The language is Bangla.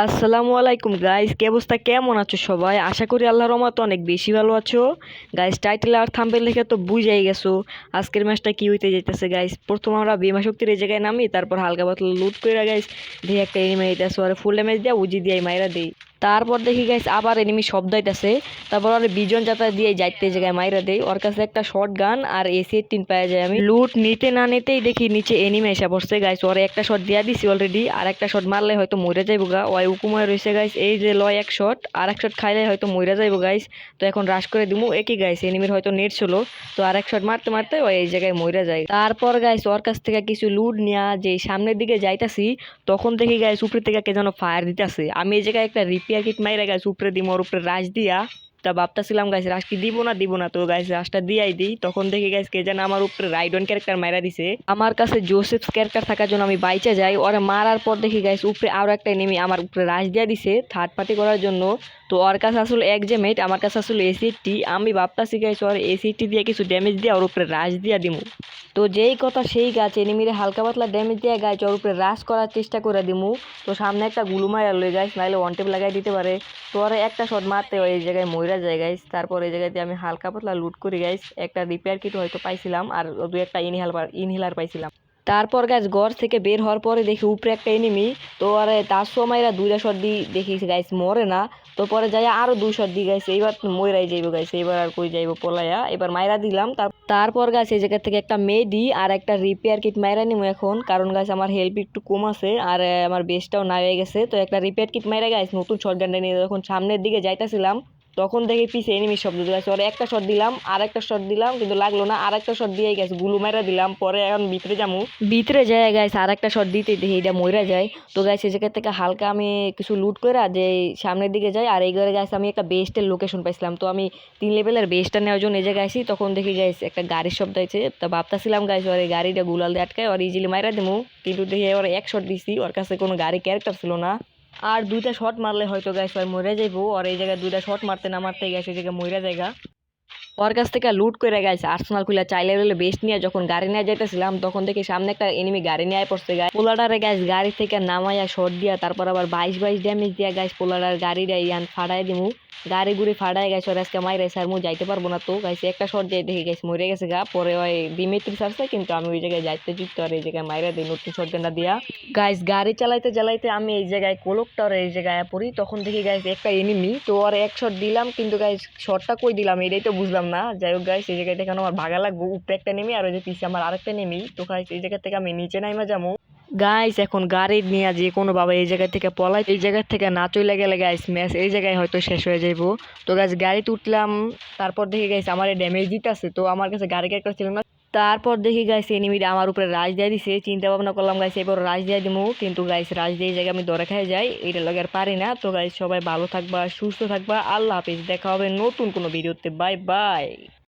আসসালামু আলাইকুম গাইস, কি অবস্থা? কেমন আছো সবাই? আশা করি আল্লাহর রহমতে অনেক বেশি ভালো আছো। গাইস, টাইটেল আর থাম্বনেল দেখে তো বুঝাই গেছো আজকের ম্যাচটা কি হইতে যাইতেছে। গাইস, প্রথম আমরা বিমা শক্তির এই জায়গায় নামি, তারপর হালকা পাতলা লুট করে গাইস দিয়ে একটা এনিমি আইতাছে, আর ফুল ড্যামেজ দিয়া উজি দিয়ে মাইরা দেই। তারপর দেখি গাইস আবার এনিমি শব্দ আইতাছে, তারপর আর বিজন যাতা দিয়ে যাইতে এই জায়গায় মাইরা দেই। ওর কাছে একটা শর্ট গান আর AC-18 পাওয়া যায়। আমি লুট নিতে না নিতেই দেখি নিচে এনিমি এসে পড়ছে। গাইস, ওরে একটা শট দিয়া দিছি অলরেডি, আর একটা শট মারলে হয়তো মরে যাইব গা। ওই উকুময় রয়েছে গাইস, এই যে লয় এক শট, আর এক শট খাইলে হয়তো মরে যাইব গাইস। তো এখন রাশ করে দিমু একই। গাইস, এনিমির হয়তো নেট ছিল, তো আর এক শট মারতে মারতে ওই এই জায়গায় মরে যায়। তারপর গাইস ওর কাছ থেকে কিছু লুট নিয়া যে সামনের দিকে যাইতাছি, তখন দেখি গাইস উপরে থেকে কে যেন ফায়ার দিতেছে। আমি এই জায়গায় একটা রিপেয়ার কিট মাইরা গাইস উপরে দিম, ওর উপরে রাশ দিয়া। তা ভাবতেছিলাম গাইস রাশ কি দিব না, তো গাইস রাশটা দিয়াই দিই। তখন দেখি গাইস কে যেন আমার উপরে রাইডন ক্যারেক্টার মাইরা দিছে। আমার কাছে জোসেফ ক্যারেক্টার থাকার জন্য আমি বাইচা যাই। ওরা মারার পর দেখি গাইস উপরে আরো একটা এনিমি আমার উপরে রাশ দিয়া দিছে থার্ড পার্টি করার জন্য। তো ওর কাছে আসলে এক যে মেট, আমার কাছে আসলে AC-80। আমি ভাবতাছি গাইস ওর AC-80 দিয়ে কিছু ড্যামেজ দিয়ে ওর উপরে রাশ দিয়া দিমু। তো যেই কথা সেই গাছ, এনিমিরে হালকা পাতলা ড্যামেজ দিয়ে গাছ ওর উপরে রাশ করার চেষ্টা করে দিমু। তো সামনে একটা গুলু মারা লই গাইস, নাইলে ওয়ান টেপ লাগাই দিতে পারে। তো আর একটা শট মারতে হয় এই জায়গায় মইরা যায় গাইস। তারপর এই জায়গাতে আমি হালকা পাতলা লুট করি গাইস, একটা রিপেয়ার কিট হয়তো পাইছিলাম, আর দু একটা ইনহেলার পাইছিলাম। তারপর গাছ ঘর থেকে বের হওয়ার পরে দেখি উপরে একটা এনিমি। তো আরে তার সময়রা দুইটা শট দিই, দেখি গাইস মরে না। তো পরে যাই আরো দুই শট দিই গাইস, এইবার মইরাই যাইব গাইস, এইবার আর কই যাইব পলাইয়া, এবার মাইরা দিলাম। তারপর গাছ এই জায়গা থেকে একটা মেডি আর একটা রিপেয়ার কিট মাইরা নিমু এখন, কারণ গাছ আমার হেল্প একটু কম আছে, আর আমার বেসটাও না হয়ে গেছে। তো একটা রিপেয়ার কিট মাইরা গাইস নতুন শটগানটা নিয়ে যখন সামনের দিকে যাইতাছিলাম, তখন দেখি পিছে এনিমির শব্দ দিলাম। ওরে একটা শট দিলাম, আর একটা শট দিলাম, কিন্তু লাগলো না। আর একটা শট দিয়ে গেছে, গুলু মাইরা দিলাম। পরে এখন ভিতরে যামু, ভিতরে যায় গাইস আর একটা শট দিতে দেখি এটা মইরা যায়। তো গাইস এই জায়গা থেকে হালকা আমি কিছু লুট করে যে সামনের দিকে যাই। আর এই ঘরে গাইস আমি একটা বেস্টের লোকেশন পাইছিলাম, তো আমি 3 লেভেলের বেস্টটা নেওয়ার জন্য এই জায়গায় আসি। তখন দেখি গাইস একটা গাড়ির শব্দ হয়েছে। তো ভাবতাছিলাম গাইস ওর এই গাড়িটা গুলাল দিয়ে আটকায় ওর ইজিলি মাইরা দিমু, কিন্তু দেখি ওর এক শট দিছি, ওর কাছে কোনো গাড়ি ক্যারেক্টার ছিল না। আর দুইটা শট মারলে হয়তো গাইস আর মরে যাইবো। আর এই জায়গায় দুইটা শট মারতে না মারতে গেছে এই জায়গায় মরে জায়গা। ওর কাছ থেকে লুট করে গেছে আর্সেনাল খুলে 4 লেভেলে বেস্ট নিয়ে যখন গাড়ি নিয়ে যাইতেছিলাম, তখন দেখি সামনে একটা এনিমি গাড়ি নিয়ে পড়ছে। গাছ পোলাডারে গাছ গাড়ি থেকে নামাইয়া শট দিয়া, তারপর আবার 22 ড্যামেজ দিয়া গাছ পোলাডার গাড়িটা ইয়ান ফাড়াই দিমু। গাড়ি গুড়ি ফাড়াই গেছে, ওর আজকে মাইরে স্যার মু যাইতে পারবো না। তো গাইছে একটা শট দিয়ে দেখি গেছে মরে গেছে গা। পরে ওই ডিমেট্রি সারছে, কিন্তু আমি ওই জায়গায় যাইতে যুক্ত, আর এই জায়গায় মাইরা দিই নতুন শট গানটা দিয়া। গাইস গাড়ি চালাইতে চালাইতে আমি এই জায়গায় কোলকটার এই জায়গায় পড়ি। তখন দেখি গাইস একটা এনিমি, তো আর এক শট দিলাম, কিন্তু গাইস শটটা কই দিলাম এটাই তো বুঝলাম না। যাই হোক গাইস এই জায়গায় থেকে আমার ভাগা লাগবো। উপরে একটা নেমি আর ওই যে পিছিয়ে আমার আরেকটা নেমি। তো গাইস এই জায়গা থেকে আমি নিচে নাইমা যাবো। গাইস এখন গাড়ি নিয়ে যে কোনো ভাবে এই জায়গা থেকে পলাই, এই জায়গা থেকে না চলে গেলে গাইস ম্যাচ এই জায়গায় হয়তো শেষ হয়ে যাইবো। তো গাইস গাড়িতে উঠলাম, তারপর দেখি গাইস আমার ড্যামেজ দিতেছে, তো আমার কাছে গাড়ি একটা ছিল না। তারপর দেখি গাইস এনিমিটা আমার উপরে রাজ দিয়ে দিছে। চিন্তা ভাবনা করলাম গাইস এবার রাজ দিয়ে দিমু, কিন্তু গাইস রাজ দিয়ে এই জায়গায় আমি ধরে খাই যাই, এইটা লগে আর পারি না। তো গাইস সবাই ভালো থাকবা, সুস্থ থাকবা, আল্লাহ হাফিজ। দেখা হবে নতুন কোনো ভিডিওতে, বাই বাই।